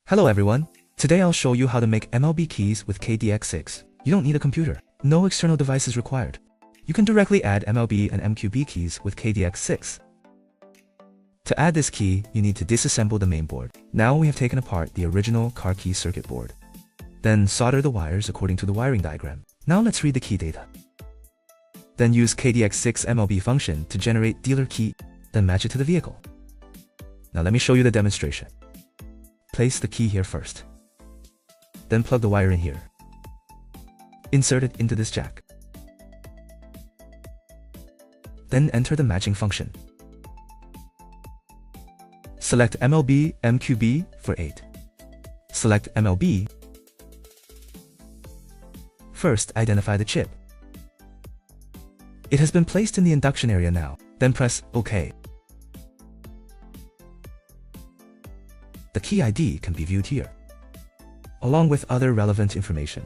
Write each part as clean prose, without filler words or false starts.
Hello everyone, today I'll show you how to make MLB keys with KD-X6. You don't need a computer, no external device is required. You can directly add MLB and MQB keys with KD-X6. To add this key, you need to disassemble the mainboard. Now we have taken apart the original car key circuit board. Then solder the wires according to the wiring diagram. Now let's read the key data. Then use KD-X6 MLB function to generate dealer key, then match it to the vehicle. Now let me show you the demonstration. Place the key here first. Then plug the wire in here. Insert it into this jack. Then enter the matching function. Select MLB MQB for 8. Select MLB. First, identify the chip. It has been placed in the induction area now. Then press OK. The key ID can be viewed here, along with other relevant information.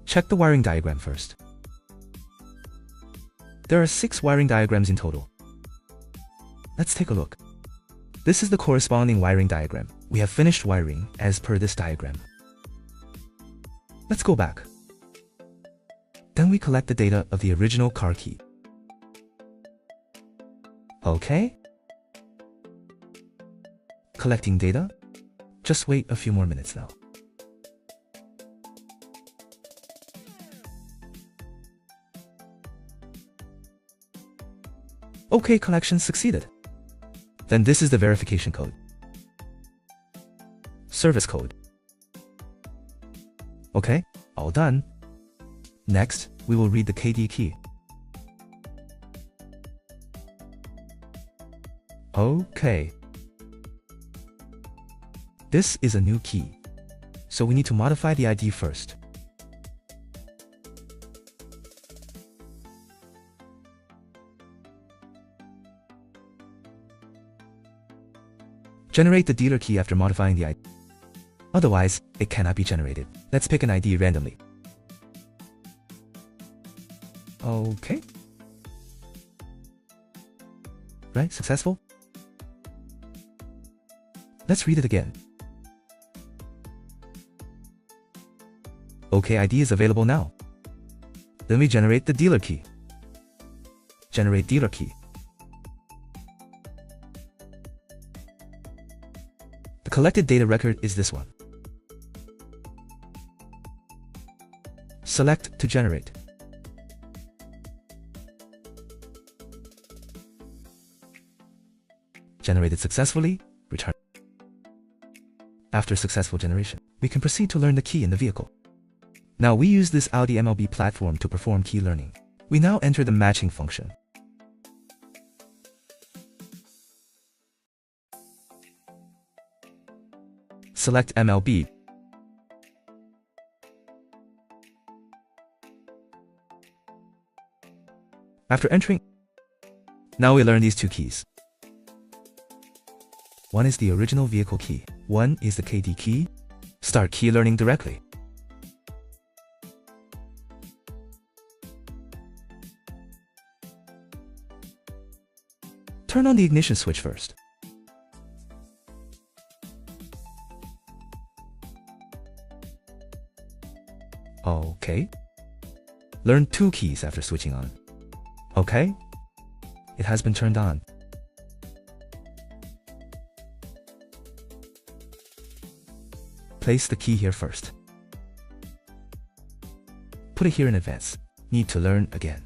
Check the wiring diagram first. There are 6 wiring diagrams in total. Let's take a look. This is the corresponding wiring diagram. We have finished wiring as per this diagram. Let's go back. Then we collect the data of the original car key. Okay. Collecting data. Just wait a few more minutes now. Okay, collection succeeded. Then this is the verification code. Service code. Okay, all done. Next, we will read the KD key. Okay. This is a new key, so we need to modify the ID first. Generate the dealer key after modifying the ID. Otherwise, it cannot be generated. Let's pick an ID randomly. Okay. Right, successful. Let's read it again. OK ID is available now. Then we generate the dealer key. Generate dealer key. The collected data record is this one. Select to generate. Generated successfully, return. After successful generation, we can proceed to learn the key in the vehicle. Now we use this Audi MLB platform to perform key learning. We now enter the matching function. Select MLB. After entering, now we learn these 2 keys. One is the original vehicle key. One is the KD key. Start key learning directly. Turn on the ignition switch first. Okay. Learn 2 keys after switching on. Okay. It has been turned on. Place the key here first. Put it here in advance. Need to learn again.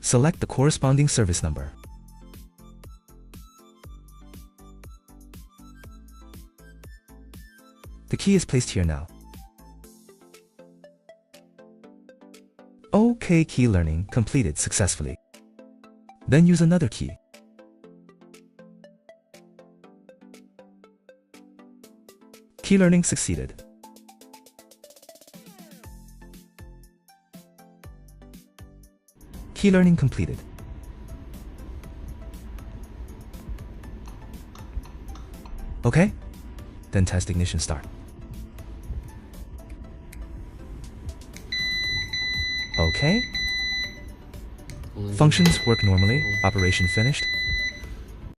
Select the corresponding service number. The key is placed here now. OK, key learning completed successfully. Then use another key. Key learning succeeded. Key learning completed. Okay? Then test ignition start. Okay? Functions work normally, operation finished.